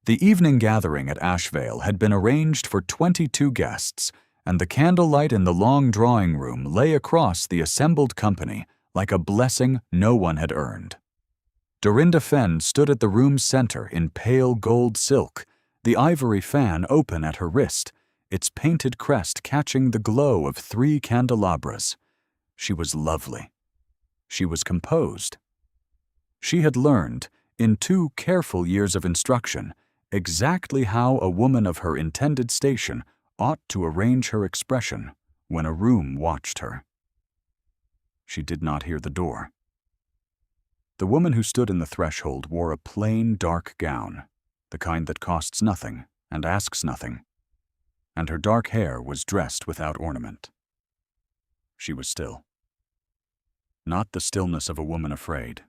The evening gathering at Ashvale had been arranged for 22 guests, and the candlelight in the long drawing room lay across the assembled company like a blessing no one had earned. Dorinda Fenn stood at the room's center in pale gold silk, the ivory fan open at her wrist, its painted crest catching the glow of 3 candelabras. She was lovely. She was composed. She had learned, in 2 careful years of instruction, exactly how a woman of her intended station ought to arrange her expression when a room watched her. She did not hear the door. The woman who stood in the threshold wore a plain, dark gown, the kind that costs nothing and asks nothing, and her dark hair was dressed without ornament. She was still. Not the stillness of a woman afraid,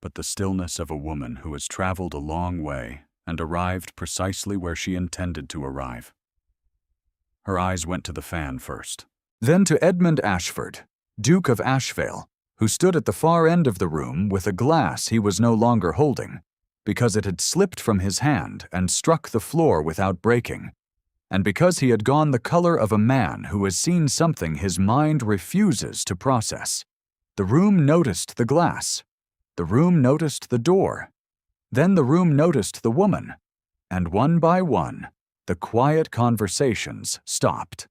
but the stillness of a woman who has traveled a long way and arrived precisely where she intended to arrive. Her eyes went to the fan first, then to Edmund Ashford, Duke of Ashvale, who stood at the far end of the room with a glass he was no longer holding, because it had slipped from his hand and struck the floor without breaking, and because he had gone the color of a man who has seen something his mind refuses to process. The room noticed the glass. The room noticed the door. Then the room noticed the woman, and one by one, the quiet conversations stopped.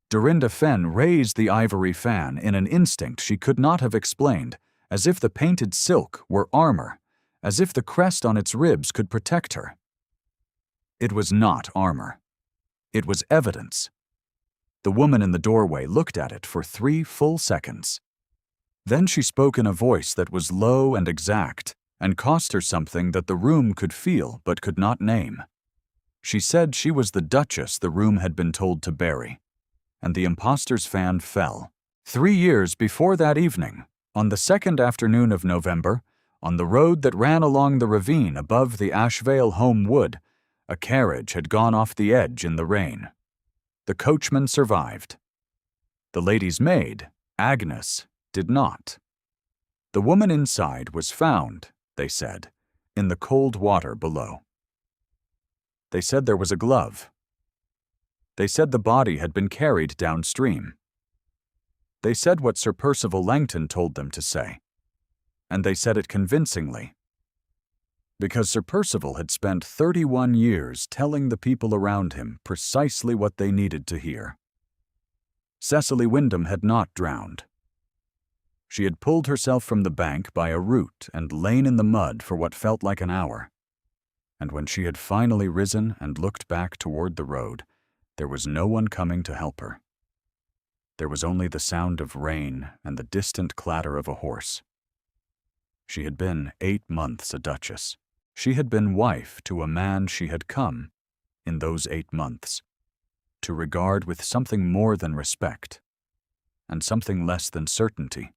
Dorinda Fenn raised the ivory fan in an instinct she could not have explained, as if the painted silk were armor, as if the crest on its ribs could protect her. It was not armor. It was evidence. The woman in the doorway looked at it for 3 full seconds. Then she spoke in a voice that was low and exact, and cost her something that the room could feel but could not name. She said she was the Duchess the room had been told to bury, and the imposter's fan fell. 3 years before that evening, on the 2nd afternoon of November, on the road that ran along the ravine above the Ashvale home wood, a carriage had gone off the edge in the rain. The coachman survived. The lady's maid, Agnes, did not. The woman inside was found, they said, in the cold water below. They said there was a glove. They said the body had been carried downstream. They said what Sir Percival Langton told them to say, and they said it convincingly, because Sir Percival had spent 31 years telling the people around him precisely what they needed to hear. Cecily Wyndham had not drowned. She had pulled herself from the bank by a root and lain in the mud for what felt like an hour, and when she had finally risen and looked back toward the road, there was no one coming to help her. There was only the sound of rain and the distant clatter of a horse. She had been 8 months a duchess. She had been wife to a man she had come, in those 8 months, to regard with something more than respect, and something less than certainty,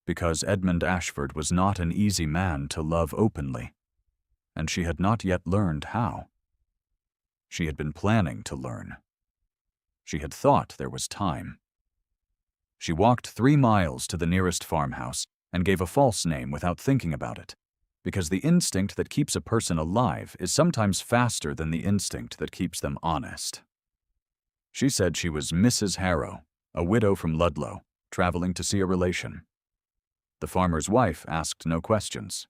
because Edmund Ashford was not an easy man to love openly, and she had not yet learned how. She had been planning to learn. She had thought there was time. She walked 3 miles to the nearest farmhouse and gave a false name without thinking about it, because the instinct that keeps a person alive is sometimes faster than the instinct that keeps them honest. She said she was Mrs. Harrow, a widow from Ludlow, traveling to see a relation. The farmer's wife asked no questions.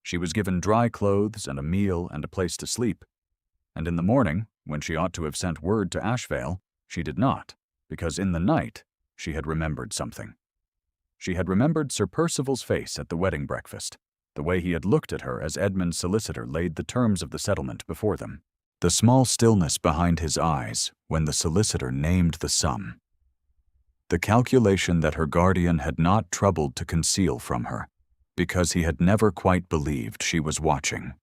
She was given dry clothes and a meal and a place to sleep, and in the morning, when she ought to have sent word to Ashvale, she did not, because in the night she had remembered something. She had remembered Sir Percival's face at the wedding breakfast, the way he had looked at her as Edmund's solicitor laid the terms of the settlement before them, the small stillness behind his eyes when the solicitor named the sum, the calculation that her guardian had not troubled to conceal from her, because he had never quite believed she was watching.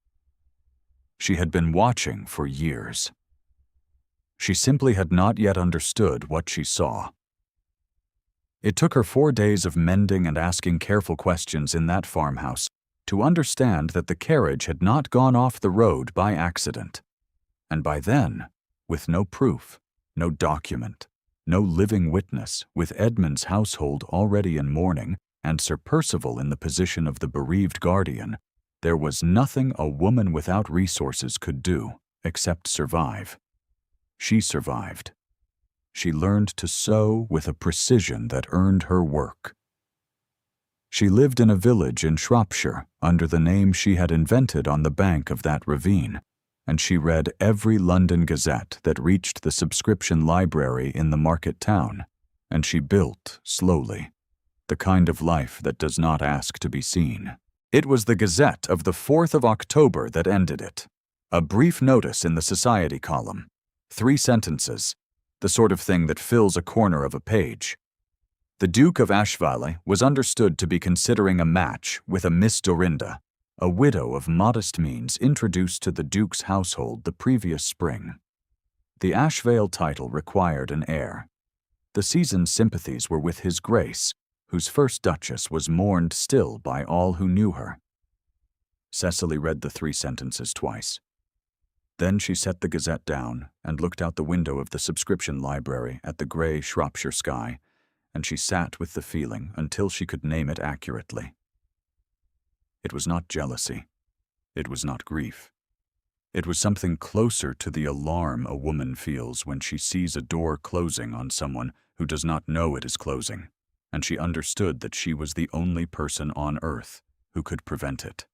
She had been watching for years. She simply had not yet understood what she saw. It took her 4 days of mending and asking careful questions in that farmhouse to understand that the carriage had not gone off the road by accident, and by then, with no proof, no document, no living witness, with Edmund's household already in mourning and Sir Percival in the position of the bereaved guardian, There was nothing a woman without resources could do except survive. She survived. She learned to sew with a precision that earned her work. She lived in a village in Shropshire under the name she had invented on the bank of that ravine, and she read every London Gazette that reached the subscription library in the market town, and she built slowly, the kind of life that does not ask to be seen. It was the Gazette of the 4th of October that ended it. A brief notice in the society column. 3 sentences, the sort of thing that fills a corner of a page. The Duke of Ashvalle was understood to be considering a match with a Miss Dorinda, a widow of modest means introduced to the Duke's household the previous spring. The Ashvale title required an heir. The season's sympathies were with His Grace, whose first Duchess was mourned still by all who knew her. Cecily read the 3 sentences twice. Then she set the Gazette down and looked out the window of the subscription library at the gray Shropshire sky, and she sat with the feeling until she could name it accurately. It was not jealousy. It was not grief. It was something closer to the alarm a woman feels when she sees a door closing on someone who does not know it is closing, and she understood that she was the only person on earth who could prevent it.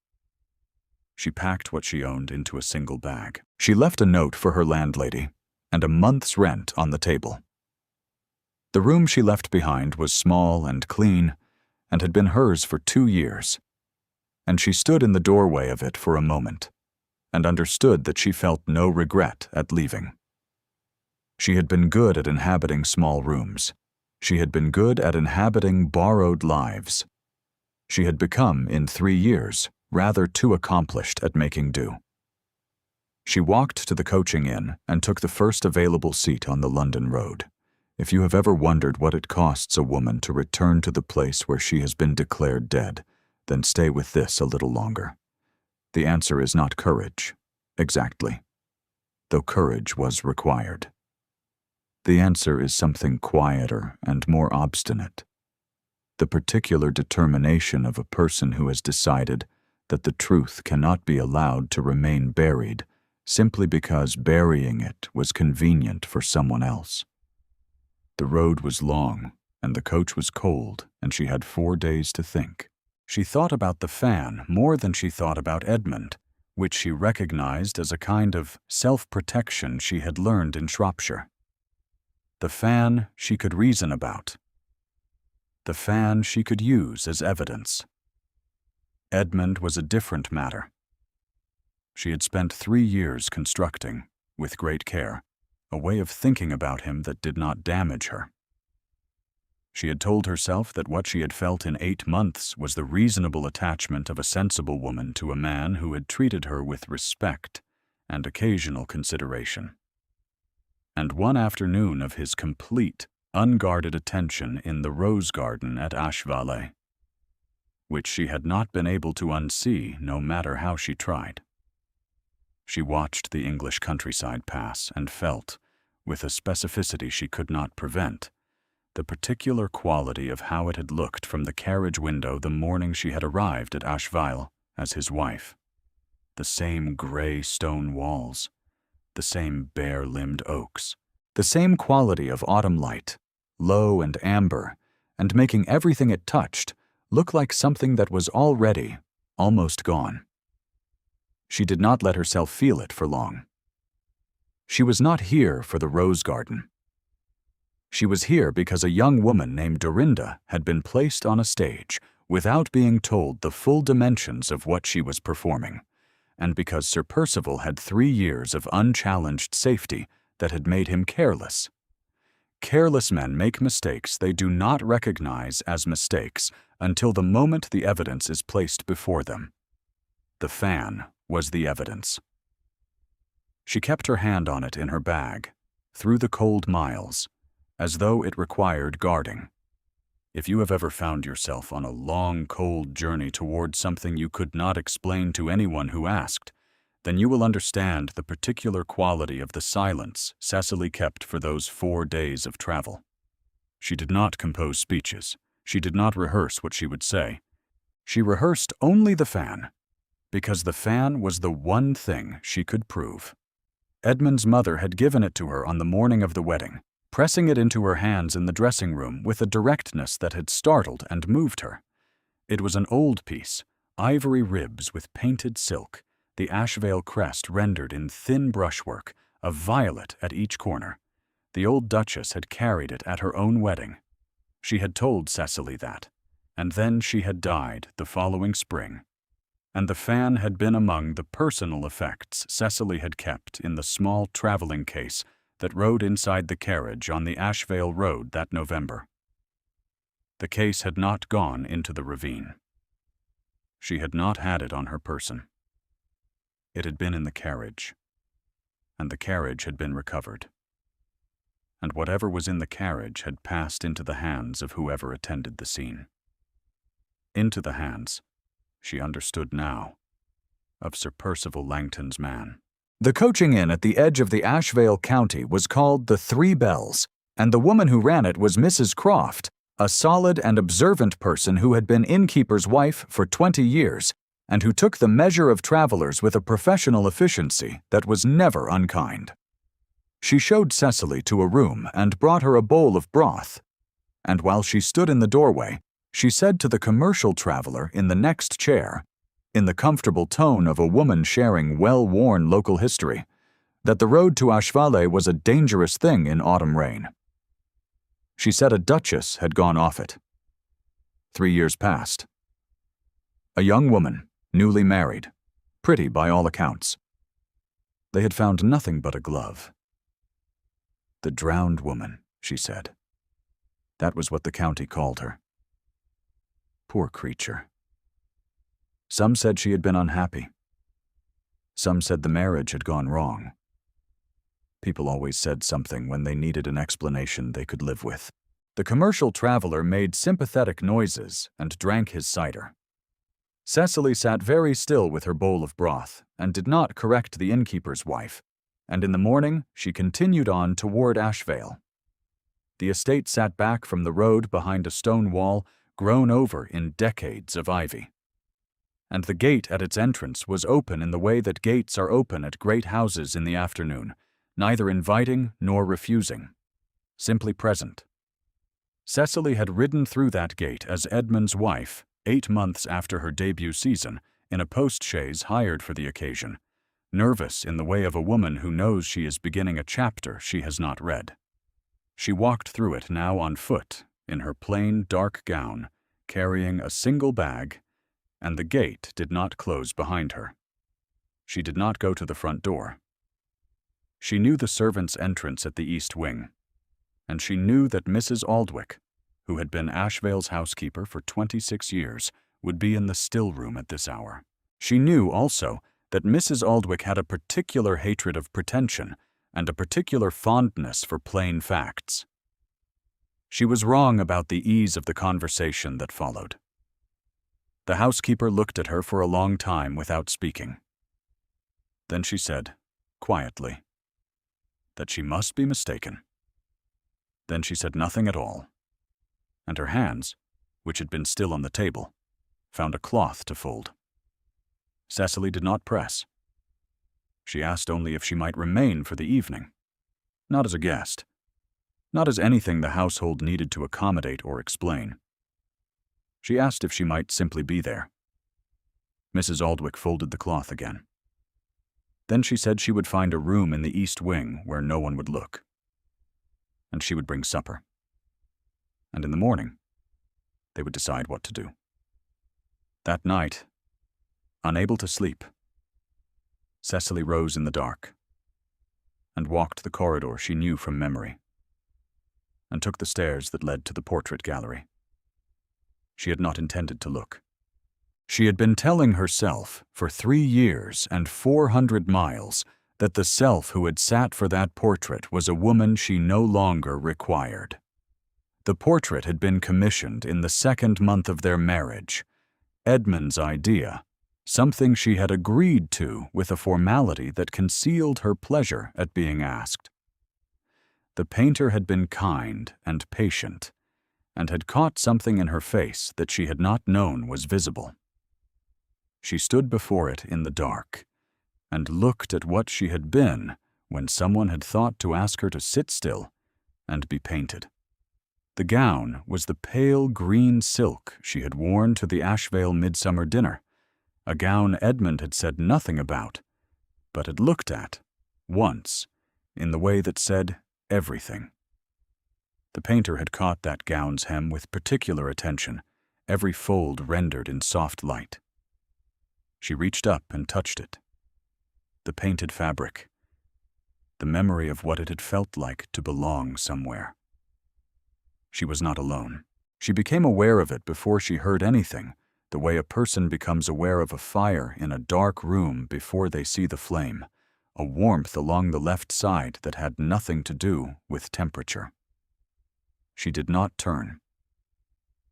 She packed what she owned into a single bag. She left a note for her landlady and a month's rent on the table. The room she left behind was small and clean and had been hers for 2 years, and she stood in the doorway of it for a moment and understood that she felt no regret at leaving. She had been good at inhabiting small rooms. She had been good at inhabiting borrowed lives. She had become, in 3 years, rather too accomplished at making do. She walked to the coaching inn and took the first available seat on the London road. If you have ever wondered what it costs a woman to return to the place where she has been declared dead, then stay with this a little longer. The answer is not courage, exactly, though courage was required. The answer is something quieter and more obstinate. The particular determination of a person who has decided that the truth cannot be allowed to remain buried simply because burying it was convenient for someone else. The road was long, and the coach was cold, and she had 4 days to think. She thought about the fan more than she thought about Edmund, which she recognized as a kind of self-protection she had learned in Shropshire. The fan she could reason about. The fan she could use as evidence. Edmund was a different matter. She had spent 3 years constructing, with great care, a way of thinking about him that did not damage her. She had told herself that what she had felt in 8 months was the reasonable attachment of a sensible woman to a man who had treated her with respect and occasional consideration. And one afternoon of his complete, unguarded attention in the rose garden at Ashvalle, which she had not been able to unsee no matter how she tried. She watched the English countryside pass and felt, with a specificity she could not prevent, the particular quality of how it had looked from the carriage window the morning she had arrived at Ashvalle as his wife. The same gray stone walls, the same bare-limbed oaks, the same quality of autumn light, low and amber, and making everything it touched look like something that was already almost gone. She did not let herself feel it for long. She was not here for the rose garden. She was here because a young woman named Dorinda had been placed on a stage without being told the full dimensions of what she was performing, and because Sir Percival had 3 years of unchallenged safety that had made him careless. Careless men make mistakes they do not recognize as mistakes until the moment the evidence is placed before them. The fan was the evidence. She kept her hand on it in her bag, through the cold miles, as though it required guarding. If you have ever found yourself on a long, cold journey toward something you could not explain to anyone who asked, then you will understand the particular quality of the silence Cecily kept for those 4 days of travel. She did not compose speeches. She did not rehearse what she would say. She rehearsed only the fan. Because the fan was the one thing she could prove. Edmund's mother had given it to her on the morning of the wedding, pressing it into her hands in the dressing room with a directness that had startled and moved her. It was an old piece, ivory ribs with painted silk, the Ashvale crest rendered in thin brushwork, a violet at each corner. The old Duchess had carried it at her own wedding. She had told Cecily that, and then she had died the following spring. And the fan had been among the personal effects Cecily had kept in the small traveling case that rode inside the carriage on the Ashvale Road that November. The case had not gone into the ravine. She had not had it on her person. It had been in the carriage, and the carriage had been recovered. And whatever was in the carriage had passed into the hands of whoever attended the scene. Into the hands, she understood now, of Sir Percival Langton's man. The coaching inn at the edge of the Ashvale County was called the Three Bells, and the woman who ran it was Mrs. Croft, a solid and observant person who had been innkeeper's wife for 20 years and who took the measure of travelers with a professional efficiency that was never unkind. She showed Cecily to a room and brought her a bowl of broth, and while she stood in the doorway, she said to the commercial traveler in the next chair, in the comfortable tone of a woman sharing well-worn local history, that the road to Ashvale was a dangerous thing in autumn rain. She said a duchess had gone off it. 3 years passed. A young woman, newly married, pretty by all accounts. They had found nothing but a glove. The drowned woman, she said. That was what the county called her. Poor creature. Some said she had been unhappy. Some said the marriage had gone wrong. People always said something when they needed an explanation they could live with. The commercial traveler made sympathetic noises and drank his cider. Cecily sat very still with her bowl of broth and did not correct the innkeeper's wife, and in the morning she continued on toward Ashvale. The estate sat back from the road behind a stone wall grown over in decades of ivy. And the gate at its entrance was open in the way that gates are open at great houses in the afternoon, neither inviting nor refusing, simply present. Cecily had ridden through that gate as Edmund's wife 8 months after her debut season in a post-chaise hired for the occasion, nervous in the way of a woman who knows she is beginning a chapter she has not read. She walked through it now on foot, in her plain dark gown, carrying a single bag, and the gate did not close behind her. She did not go to the front door. She knew the servants' entrance at the east wing, and she knew that Mrs. Aldwych, who had been Ashvale's housekeeper for 26 years, would be in the still room at this hour. She knew also that Mrs. Aldwych had a particular hatred of pretension and a particular fondness for plain facts. She was wrong about the ease of the conversation that followed. The housekeeper looked at her for a long time without speaking. Then she said, quietly, that she must be mistaken. Then she said nothing at all, and her hands, which had been still on the table, found a cloth to fold. Cecily did not press. She asked only if she might remain for the evening, not as a guest, not as anything the household needed to accommodate or explain. She asked if she might simply be there. Mrs. Aldwych folded the cloth again. Then she said she would find a room in the east wing where no one would look, and she would bring supper. And in the morning, they would decide what to do. That night, unable to sleep, Cecily rose in the dark and walked the corridor she knew from memory and took the stairs that led to the portrait gallery. She had not intended to look. She had been telling herself for 3 years and 400 miles that the self who had sat for that portrait was a woman she no longer required. The portrait had been commissioned in the 2nd month of their marriage. Edmund's idea, something she had agreed to with a formality that concealed her pleasure at being asked. The painter had been kind and patient, and had caught something in her face that she had not known was visible. She stood before it in the dark and looked at what she had been when someone had thought to ask her to sit still and be painted. The gown was the pale green silk she had worn to the Ashvale midsummer dinner, a gown Edmund had said nothing about, but had looked at, once, in the way that said everything. The painter had caught that gown's hem with particular attention, every fold rendered in soft light. She reached up and touched it. The painted fabric, the memory of what it had felt like to belong somewhere. She was not alone. She became aware of it before she heard anything, the way a person becomes aware of a fire in a dark room before they see the flame, a warmth along the left side that had nothing to do with temperature. She did not turn.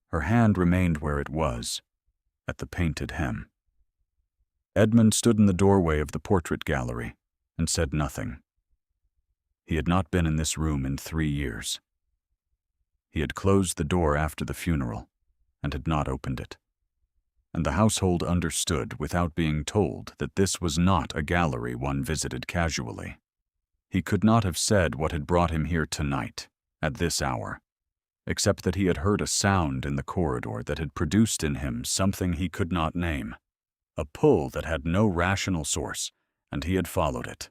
Her hand remained where it was, at the painted hem. Edmund stood in the doorway of the portrait gallery and said nothing. He had not been in this room in 3 years. He had closed the door after the funeral and had not opened it. And the household understood without being told that this was not a gallery one visited casually. He could not have said what had brought him here tonight, at this hour, except that he had heard a sound in the corridor that had produced in him something he could not name, a pull that had no rational source, and he had followed it.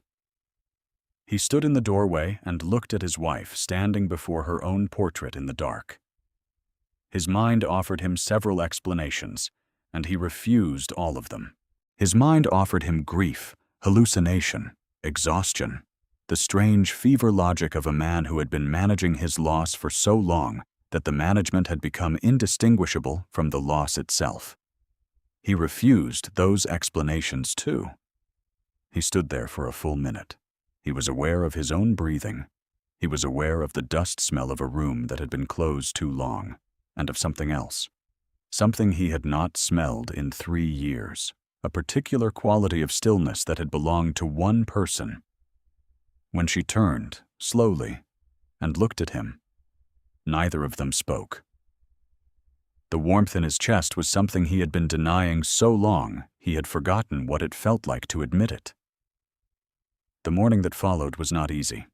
He stood in the doorway and looked at his wife standing before her own portrait in the dark. His mind offered him several explanations, and he refused all of them. His mind offered him grief, hallucination, exhaustion, the strange fever logic of a man who had been managing his loss for so long that the management had become indistinguishable from the loss itself. He refused those explanations too. He stood there for a full minute. He was aware of his own breathing. He was aware of the dust smell of a room that had been closed too long, and of something else. Something he had not smelled in 3 years, a particular quality of stillness that had belonged to one person. When she turned, slowly, and looked at him, neither of them spoke. The warmth in his chest was something he had been denying so long he had forgotten what it felt like to admit it. The morning that followed was not easy.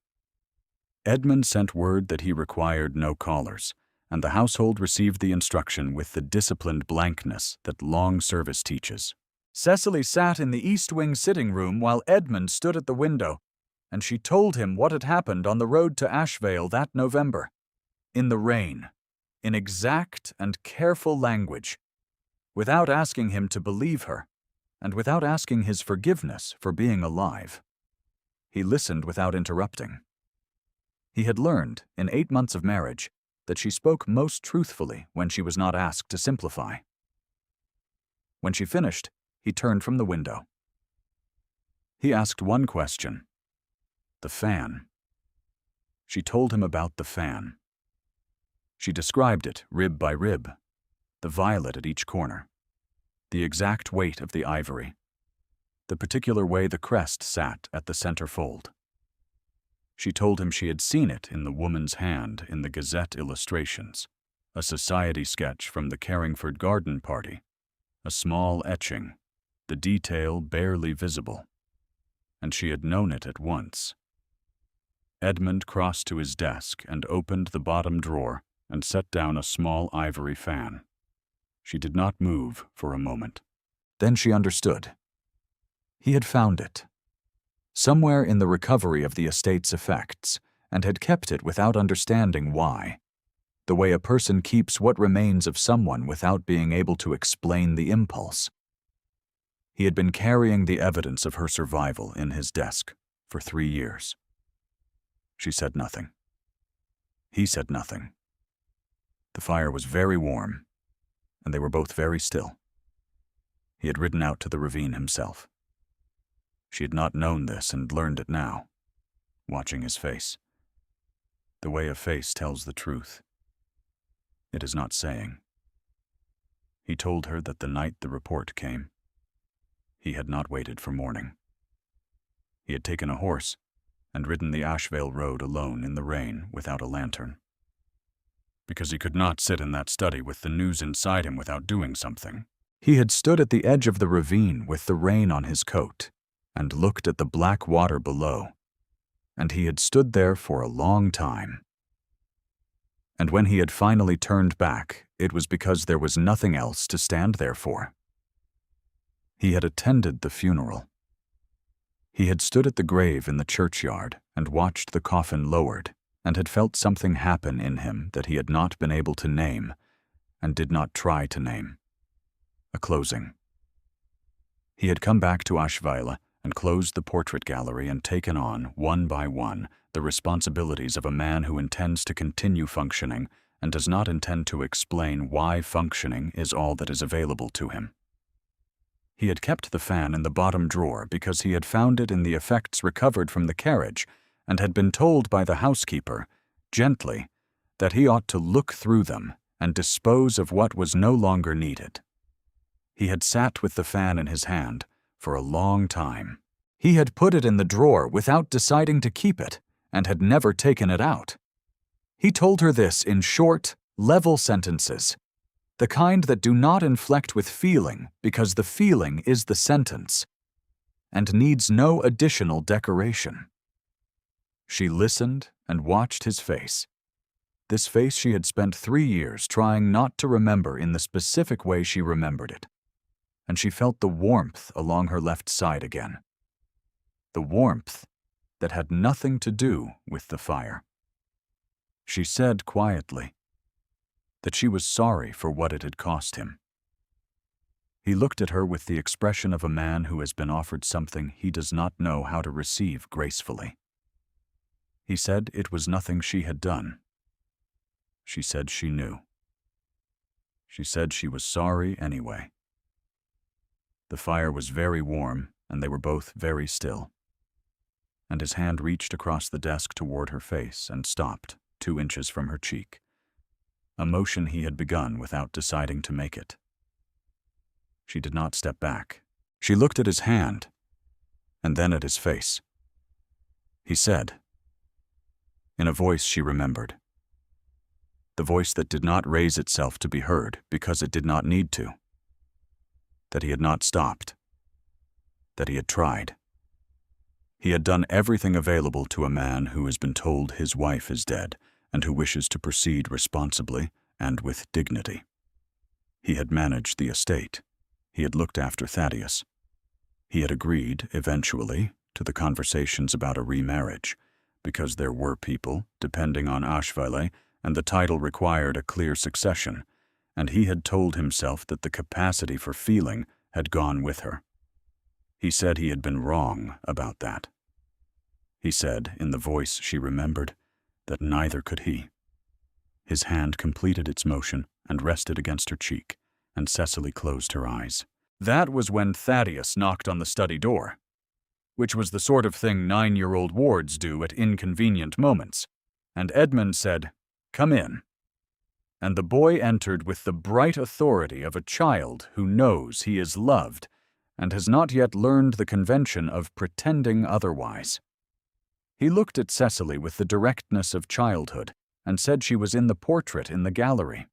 Edmund sent word that he required no callers, and the household received the instruction with the disciplined blankness that long service teaches. Cecily sat in the East Wing sitting room while Edmund stood at the window, and she told him what had happened on the road to Ashvale that November, in the rain, in exact and careful language, without asking him to believe her, and without asking his forgiveness for being alive. He listened without interrupting. He had learned, in 8 months of marriage, that she spoke most truthfully when she was not asked to simplify. When she finished, he turned from the window. He asked one question. The fan. She told him about the fan. She described it rib by rib, the violet at each corner, the exact weight of the ivory, the particular way the crest sat at the center fold. She told him she had seen it in the woman's hand in the Gazette illustrations, a society sketch from the Carringford garden party, a small etching, the detail barely visible, and she had known it at once. Edmund crossed to his desk and opened the bottom drawer and set down a small ivory fan. She did not move for a moment. Then she understood. He had found it, somewhere in the recovery of the estate's effects, and had kept it without understanding why, the way a person keeps what remains of someone without being able to explain the impulse. He had been carrying the evidence of her survival in his desk for 3 years. She said nothing. He said nothing. The fire was very warm, and they were both very still. He had ridden out to the ravine himself. She had not known this and learned it now, watching his face. The way a face tells the truth. It is not saying. He told her that the night the report came, he had not waited for morning. He had taken a horse and ridden the Ashvale road alone in the rain without a lantern. Because he could not sit in that study with the news inside him without doing something. He had stood at the edge of the ravine with the rain on his coat and looked at the black water below, and he had stood there for a long time. And when he had finally turned back, it was because there was nothing else to stand there for. He had attended the funeral. He had stood at the grave in the churchyard and watched the coffin lowered, and had felt something happen in him that he had not been able to name and did not try to name. A closing. He had come back to Ashweile and closed the portrait gallery and taken on, one by one, the responsibilities of a man who intends to continue functioning and does not intend to explain why functioning is all that is available to him. He had kept the fan in the bottom drawer because he had found it in the effects recovered from the carriage and had been told by the housekeeper, gently, that he ought to look through them and dispose of what was no longer needed. He had sat with the fan in his hand for a long time. He had put it in the drawer without deciding to keep it and had never taken it out. He told her this in short, level sentences, the kind that do not inflect with feeling because the feeling is the sentence, and needs no additional decoration. She listened and watched his face. This face she had spent 3 years trying not to remember in the specific way she remembered it, and she felt the warmth along her left side again. The warmth that had nothing to do with the fire. She said quietly that she was sorry for what it had cost him. He looked at her with the expression of a man who has been offered something he does not know how to receive gracefully. He said it was nothing she had done. She said she knew. She said she was sorry anyway. The fire was very warm, and they were both very still. And his hand reached across the desk toward her face and stopped 2 inches from her cheek, a motion he had begun without deciding to make it. She did not step back. She looked at his hand, and then at his face. He said, in a voice she remembered, the voice that did not raise itself to be heard because it did not need to, that he had not stopped, that he had tried. He had done everything available to a man who has been told his wife is dead and who wishes to proceed responsibly and with dignity. He had managed the estate. He had looked after Thaddeus. He had agreed, eventually, to the conversations about a remarriage, because there were people, depending on Ashweile, and the title required a clear succession, and he had told himself that the capacity for feeling had gone with her. He said he had been wrong about that. He said, in the voice she remembered, that neither could he. His hand completed its motion and rested against her cheek, and Cecily closed her eyes. That was when Thaddeus knocked on the study door, which was the sort of thing 9-year-old wards do at inconvenient moments, and Edmund said, "Come in." And the boy entered with the bright authority of a child who knows he is loved and has not yet learned the convention of pretending otherwise. He looked at Cecily with the directness of childhood and said she was in the portrait in the gallery.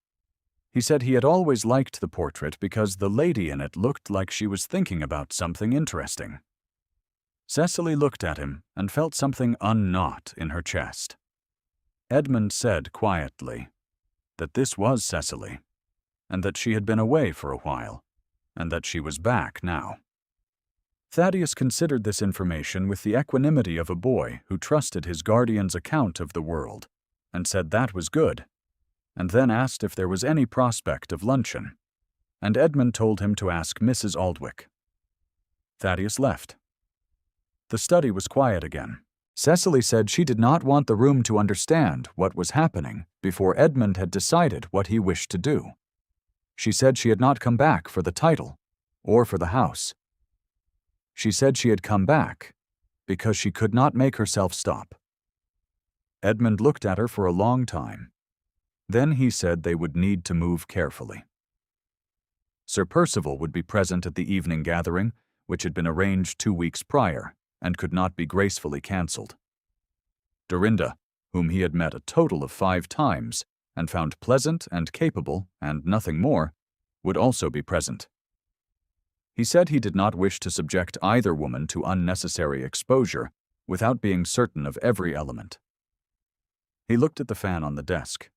He said he had always liked the portrait because the lady in it looked like she was thinking about something interesting. Cecily looked at him and felt something unknot in her chest. Edmund said quietly that this was Cecily, and that she had been away for a while, and that she was back now. Thaddeus considered this information with the equanimity of a boy who trusted his guardian's account of the world, and said that was good, and then asked if there was any prospect of luncheon, and Edmund told him to ask Mrs. Aldwych. Thaddeus left. The study was quiet again. Cecily said she did not want the room to understand what was happening before Edmund had decided what he wished to do. She said she had not come back for the title or for the house. She said she had come back because she could not make herself stop. Edmund looked at her for a long time. Then he said they would need to move carefully. Sir Percival would be present at the evening gathering, which had been arranged 2 weeks prior and could not be gracefully cancelled. Dorinda, whom he had met a total of 5 times and found pleasant and capable and nothing more, would also be present, He said he did not wish to subject either woman to unnecessary exposure without being certain of every element. He looked at the fan on the desk.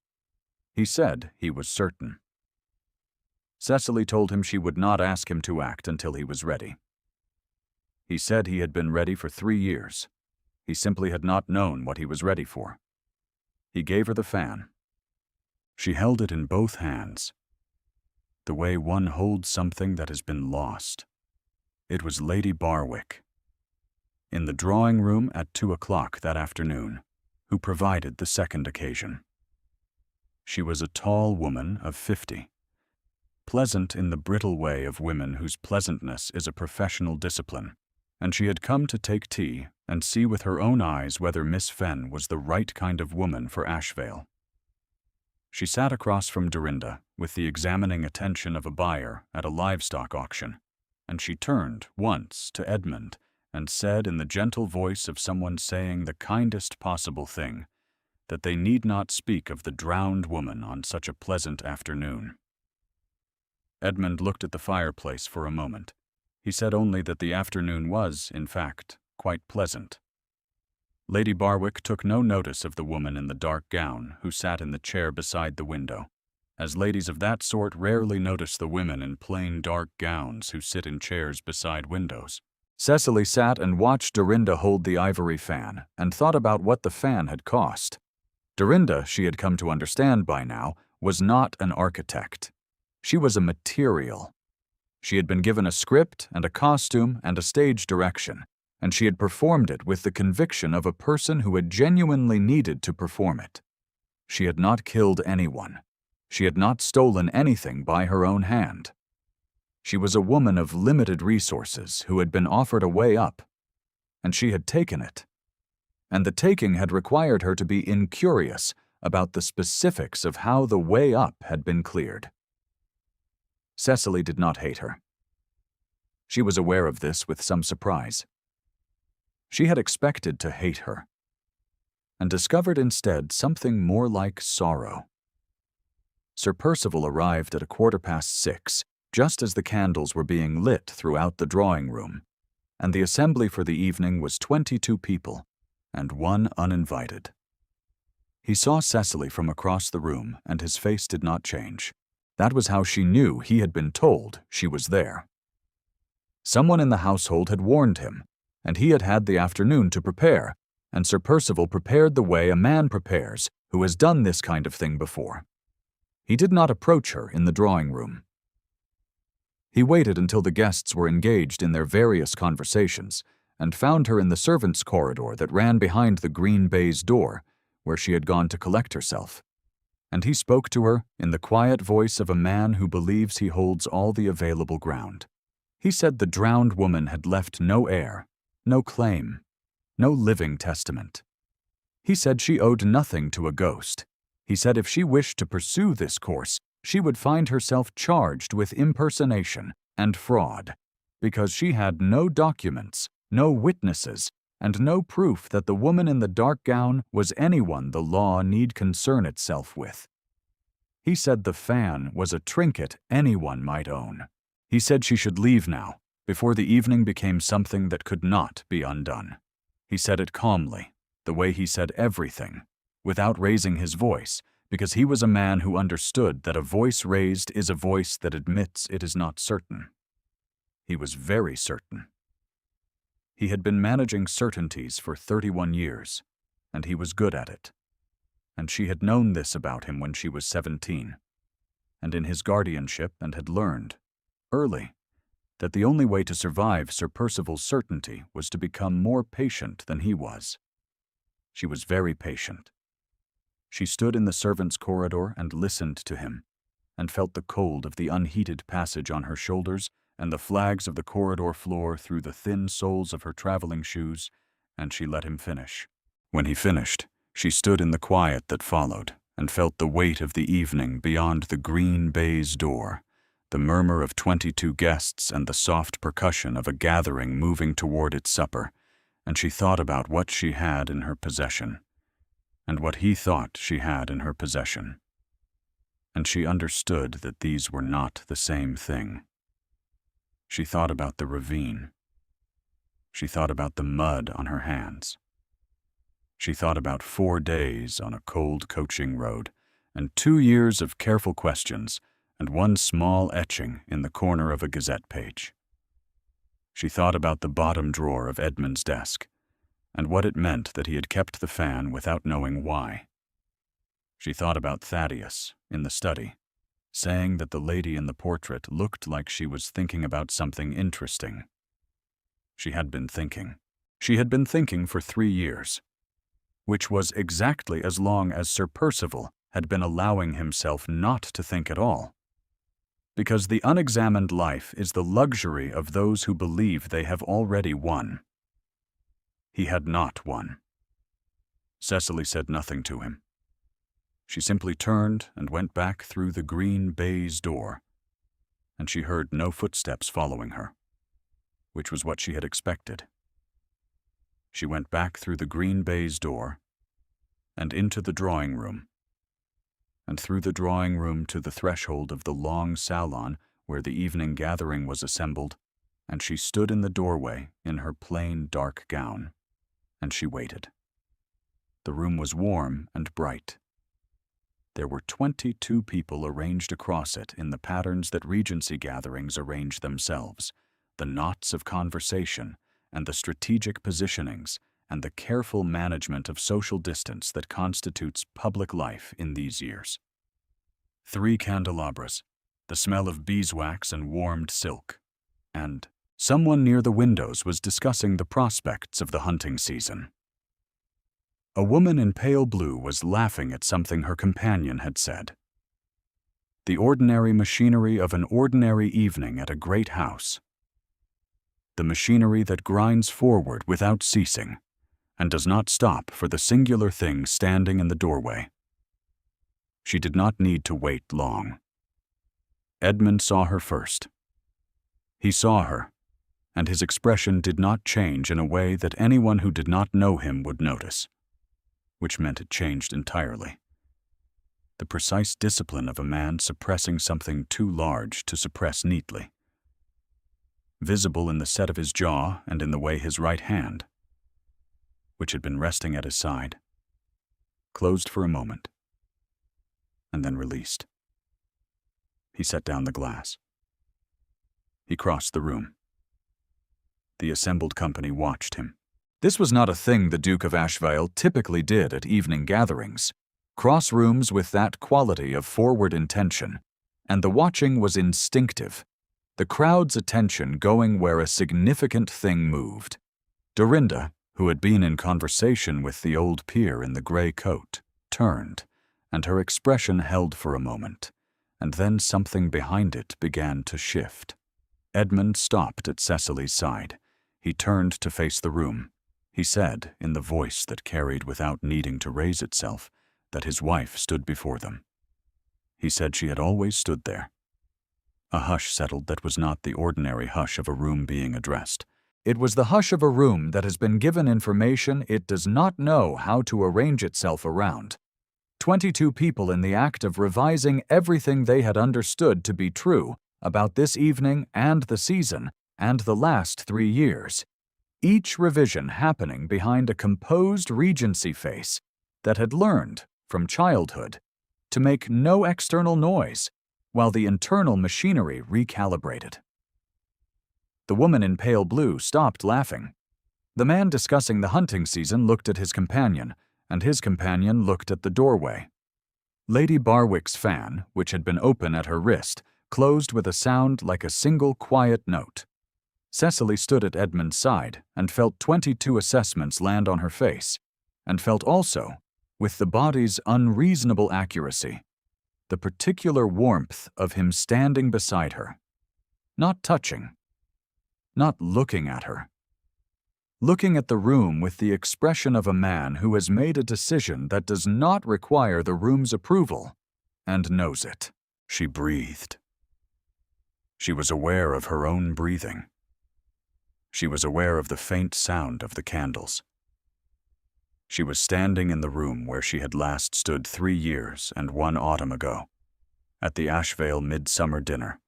He said he was certain. Cecily told him she would not ask him to act until he was ready. He said he had been ready for 3 years. He simply had not known what he was ready for. He gave her the fan. She held it in both hands, the way one holds something that has been lost. It was Lady Barwick, in the drawing room at 2 o'clock that afternoon, who provided the second occasion. She was a tall woman of 50, pleasant in the brittle way of women whose pleasantness is a professional discipline, and she had come to take tea and see with her own eyes whether Miss Fenn was the right kind of woman for Ashvale. She sat across from Dorinda with the examining attention of a buyer at a livestock auction, and she turned once to Edmund and said in the gentle voice of someone saying the kindest possible thing, that they need not speak of the drowned woman on such a pleasant afternoon. Edmund looked at the fireplace for a moment. He said only that the afternoon was, in fact, quite pleasant. Lady Barwick took no notice of the woman in the dark gown who sat in the chair beside the window, as ladies of that sort rarely notice the women in plain dark gowns who sit in chairs beside windows. Cecily sat and watched Dorinda hold the ivory fan and thought about what the fan had cost. Dorinda, she had come to understand by now, was not an architect. She was a material. She had been given a script and a costume and a stage direction, and she had performed it with the conviction of a person who had genuinely needed to perform it. She had not killed anyone. She had not stolen anything by her own hand. She was a woman of limited resources who had been offered a way up, and she had taken it. And the taking had required her to be incurious about the specifics of how the way up had been cleared. Cecily did not hate her. She was aware of this with some surprise. She had expected to hate her, and discovered instead something more like sorrow. Sir Percival arrived at 6:15, just as the candles were being lit throughout the drawing room, and the assembly for the evening was 22 people, and one uninvited. He saw Cecily from across the room, and his face did not change. That was how she knew he had been told she was there. Someone in the household had warned him, and he had had the afternoon to prepare, and Sir Percival prepared the way a man prepares who has done this kind of thing before. He did not approach her in the drawing room. He waited until the guests were engaged in their various conversations, and found her in the servants' corridor that ran behind the green baize door, where she had gone to collect herself. And he spoke to her in the quiet voice of a man who believes he holds all the available ground. He said the drowned woman had left no heir, no claim, no living testament. He said she owed nothing to a ghost. He said if she wished to pursue this course, she would find herself charged with impersonation and fraud, because she had no documents, no witnesses, and no proof that the woman in the dark gown was anyone the law need concern itself with. He said the fan was a trinket anyone might own. He said she should leave now, before the evening became something that could not be undone. He said it calmly, the way he said everything, without raising his voice, because he was a man who understood that a voice raised is a voice that admits it is not certain. He was very certain. He had been managing certainties for 31 years, and he was good at it. And she had known this about him when she was 17, and in his guardianship, and had learned, early, that the only way to survive Sir Percival's certainty was to become more patient than he was. She was very patient. She stood in the servants' corridor and listened to him, and felt the cold of the unheated passage on her shoulders and the flags of the corridor floor through the thin soles of her traveling shoes, and she let him finish. When he finished, she stood in the quiet that followed, and felt the weight of the evening beyond the green baize door, the murmur of 22 guests and the soft percussion of a gathering moving toward its supper, and she thought about what she had in her possession, and what he thought she had in her possession. And she understood that these were not the same thing. She thought about the ravine. She thought about the mud on her hands. She thought about 4 days on a cold coaching road, and 2 years of careful questions, and 1 small etching in the corner of a Gazette page. She thought about the bottom drawer of Edmund's desk, and what it meant that he had kept the fan without knowing why. She thought about Thaddeus, in the study, saying that the lady in the portrait looked like she was thinking about something interesting. She had been thinking. She had been thinking for 3 years, which was exactly as long as Sir Percival had been allowing himself not to think at all. Because the unexamined life is the luxury of those who believe they have already won. He had not won. Cecily said nothing to him. She simply turned and went back through the green baize door, and she heard no footsteps following her, which was what she had expected. She went back through the green baize door and into the drawing room, and through the drawing room to the threshold of the long salon where the evening gathering was assembled, and she stood in the doorway in her plain dark gown, and she waited. The room was warm and bright. There were 22 people arranged across it in the patterns that Regency gatherings arrange themselves, the knots of conversation, and the strategic positionings, and the careful management of social distance that constitutes public life in these years. 3 candelabras, the smell of beeswax and warmed silk, and someone near the windows was discussing the prospects of the hunting season. A woman in pale blue was laughing at something her companion had said. The ordinary machinery of an ordinary evening at a great house. The machinery that grinds forward without ceasing, and does not stop for the singular thing standing in the doorway. She did not need to wait long. Edmund saw her first. He saw her, and his expression did not change in a way that anyone who did not know him would notice, which meant it changed entirely. The precise discipline of a man suppressing something too large to suppress neatly. Visible in the set of his jaw and in the way his right hand, which had been resting at his side, closed for a moment, and then released. He set down the glass. He crossed the room. The assembled company watched him. This was not a thing the Duke of Ashvale typically did at evening gatherings, cross rooms with that quality of forward intention, and the watching was instinctive, the crowd's attention going where a significant thing moved. Dorinda, who had been in conversation with the old peer in the gray coat, turned, and her expression held for a moment, and then something behind it began to shift. Edmund stopped at Cecily's side. He turned to face the room. He said, in the voice that carried without needing to raise itself, that his wife stood before them. He said she had always stood there. A hush settled that was not the ordinary hush of a room being addressed. It was the hush of a room that has been given information it does not know how to arrange itself around. 22 people in the act of revising everything they had understood to be true about this evening and the season and the last 3 years. Each revision happening behind a composed Regency face that had learned, from childhood, to make no external noise, while the internal machinery recalibrated. The woman in pale blue stopped laughing. The man discussing the hunting season looked at his companion, and his companion looked at the doorway. Lady Barwick's fan, which had been open at her wrist, closed with a sound like a single quiet note. Cecily stood at Edmund's side and felt 22 assessments land on her face, and felt also, with the body's unreasonable accuracy, the particular warmth of him standing beside her, not touching, not looking at her, looking at the room with the expression of a man who has made a decision that does not require the room's approval, and knows it. She breathed. She was aware of her own breathing. She was aware of the faint sound of the candles. She was standing in the room where she had last stood 3 years and 1 autumn ago, at the Ashvale midsummer dinner.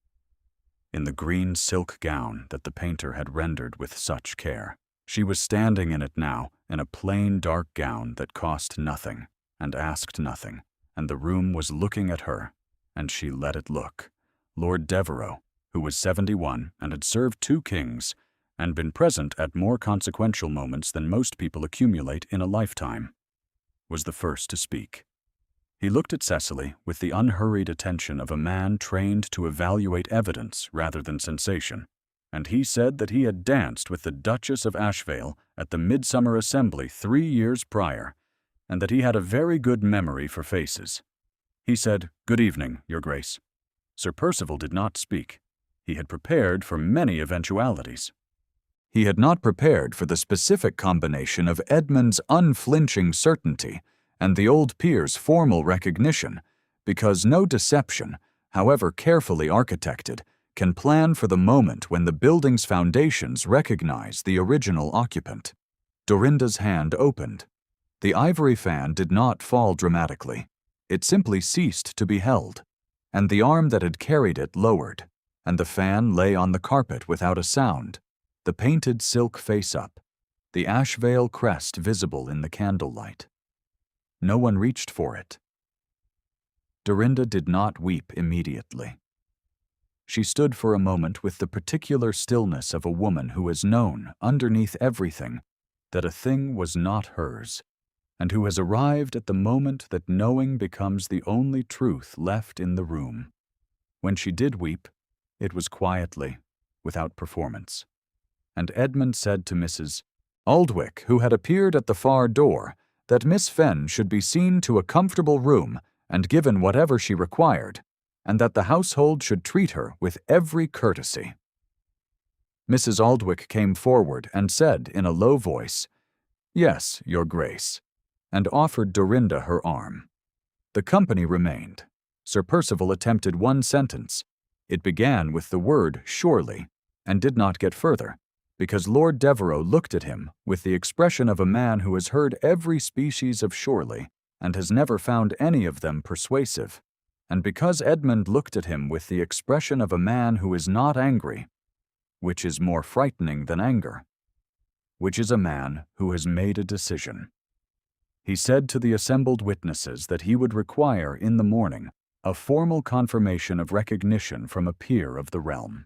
in the green silk gown that the painter had rendered with such care. She was standing in it now, in a plain dark gown that cost nothing and asked nothing, and the room was looking at her, and she let it look. Lord Devereux, who was 71 and had served 2 kings, and been present at more consequential moments than most people accumulate in a lifetime, was the first to speak. He looked at Cecily with the unhurried attention of a man trained to evaluate evidence rather than sensation, and he said that he had danced with the Duchess of Ashvale at the Midsummer Assembly 3 years prior, and that he had a very good memory for faces. He said, "Good evening, Your Grace." Sir Percival did not speak. He had prepared for many eventualities. He had not prepared for the specific combination of Edmund's unflinching certainty and the old peer's formal recognition, because no deception, however carefully architected, can plan for the moment when the building's foundations recognize the original occupant. Dorinda's hand opened. The ivory fan did not fall dramatically. It simply ceased to be held, and the arm that had carried it lowered, and the fan lay on the carpet without a sound, the painted silk face up, the Ashvale crest visible in the candlelight. No one reached for it. Dorinda did not weep immediately. She stood for a moment with the particular stillness of a woman who has known, underneath everything, that a thing was not hers, and who has arrived at the moment that knowing becomes the only truth left in the room. When she did weep, it was quietly, without performance. And Edmund said to Mrs. Aldwych, who had appeared at the far door, that Miss Fenn should be seen to a comfortable room and given whatever she required, and that the household should treat her with every courtesy. Mrs. Aldwych came forward and said in a low voice, "Yes, Your Grace," and offered Dorinda her arm. The company remained. Sir Percival attempted one sentence. It began with the word "surely," and did not get further, because Lord Devereux looked at him with the expression of a man who has heard every species of surely and has never found any of them persuasive, and because Edmund looked at him with the expression of a man who is not angry, which is more frightening than anger, which is a man who has made a decision. He said to the assembled witnesses that he would require in the morning a formal confirmation of recognition from a peer of the realm.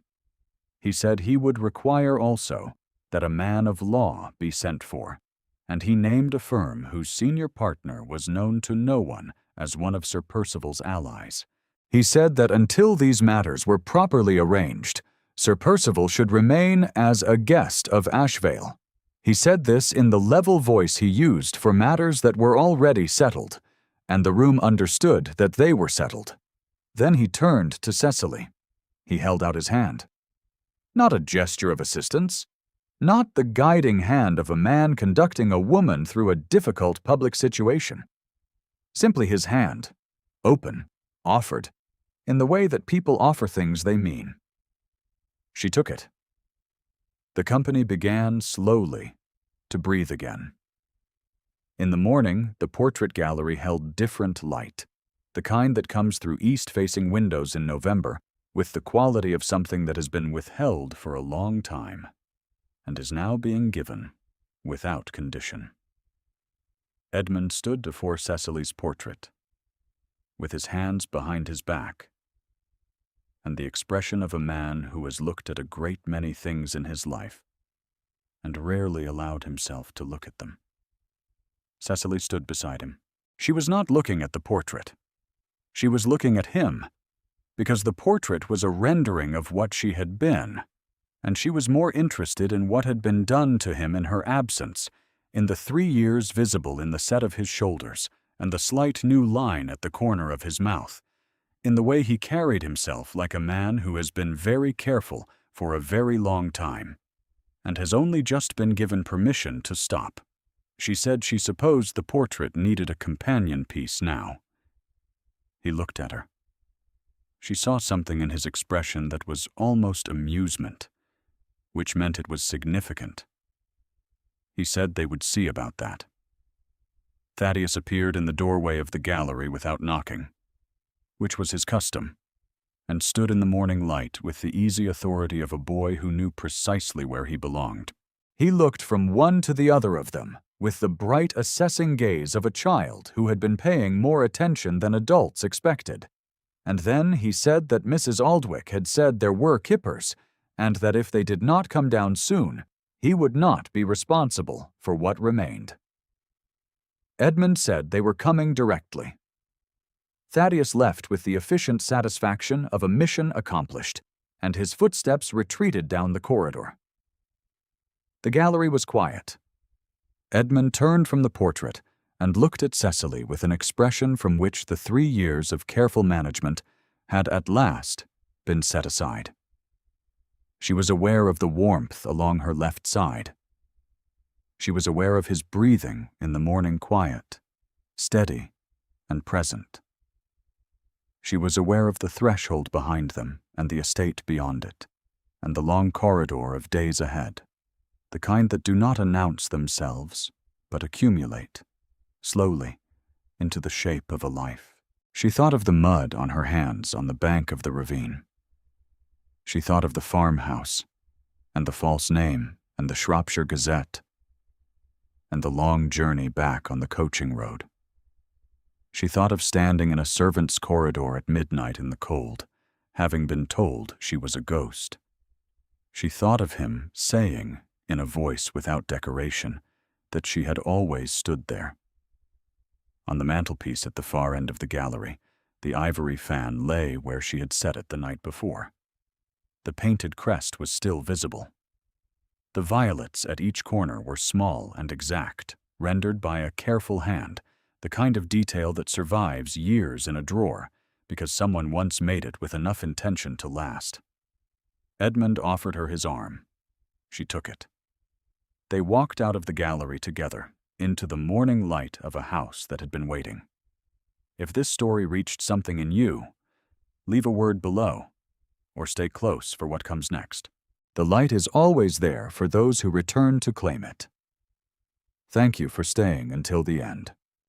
He said he would require also that a man of law be sent for, and he named a firm whose senior partner was known to no one as one of Sir Percival's allies. He said that until these matters were properly arranged, Sir Percival should remain as a guest of Ashvale. He said this in the level voice he used for matters that were already settled, and the room understood that they were settled. Then he turned to Cecily. He held out his hand. Not a gesture of assistance, not the guiding hand of a man conducting a woman through a difficult public situation. Simply his hand, open, offered, in the way that people offer things they mean. She took it. The company began slowly to breathe again. In the morning, the portrait gallery held different light, the kind that comes through east-facing windows in November, with the quality of something that has been withheld for a long time, and is now being given without condition. Edmund stood before Cecily's portrait, with his hands behind his back, and the expression of a man who has looked at a great many things in his life, and rarely allowed himself to look at them. Cecily stood beside him. She was not looking at the portrait. She was looking at him, because the portrait was a rendering of what she had been, and she was more interested in what had been done to him in her absence, in the 3 years visible in the set of his shoulders and the slight new line at the corner of his mouth, in the way he carried himself like a man who has been very careful for a very long time, and has only just been given permission to stop. She said she supposed the portrait needed a companion piece now. He looked at her. She saw something in his expression that was almost amusement, which meant it was significant. He said they would see about that. Thaddeus appeared in the doorway of the gallery without knocking, which was his custom, and stood in the morning light with the easy authority of a boy who knew precisely where he belonged. He looked from one to the other of them with the bright, assessing gaze of a child who had been paying more attention than adults expected. And then he said that Mrs. Aldwych had said there were kippers, and that if they did not come down soon, he would not be responsible for what remained. Edmund said they were coming directly. Thaddeus left with the efficient satisfaction of a mission accomplished, and his footsteps retreated down the corridor. The gallery was quiet. Edmund turned from the portrait and looked at Cecily with an expression from which the 3 years of careful management had at last been set aside. She was aware of the warmth along her left side. She was aware of his breathing in the morning quiet, steady and present. She was aware of the threshold behind them and the estate beyond it, and the long corridor of days ahead, the kind that do not announce themselves, but accumulate, slowly, into the shape of a life. She thought of the mud on her hands on the bank of the ravine. She thought of the farmhouse, and the false name, and the Shropshire Gazette, and the long journey back on the coaching road. She thought of standing in a servant's corridor at midnight in the cold, having been told she was a ghost. She thought of him saying, in a voice without decoration, that she had always stood there. On the mantelpiece at the far end of the gallery, the ivory fan lay where she had set it the night before. The painted crest was still visible. The violets at each corner were small and exact, rendered by a careful hand, the kind of detail that survives years in a drawer because someone once made it with enough intention to last. Edmund offered her his arm. She took it. They walked out of the gallery together, into the morning light of a house that had been waiting. If this story reached something in you, leave a word below, or stay close for what comes next. The light is always there for those who return to claim it. Thank you for staying until the end.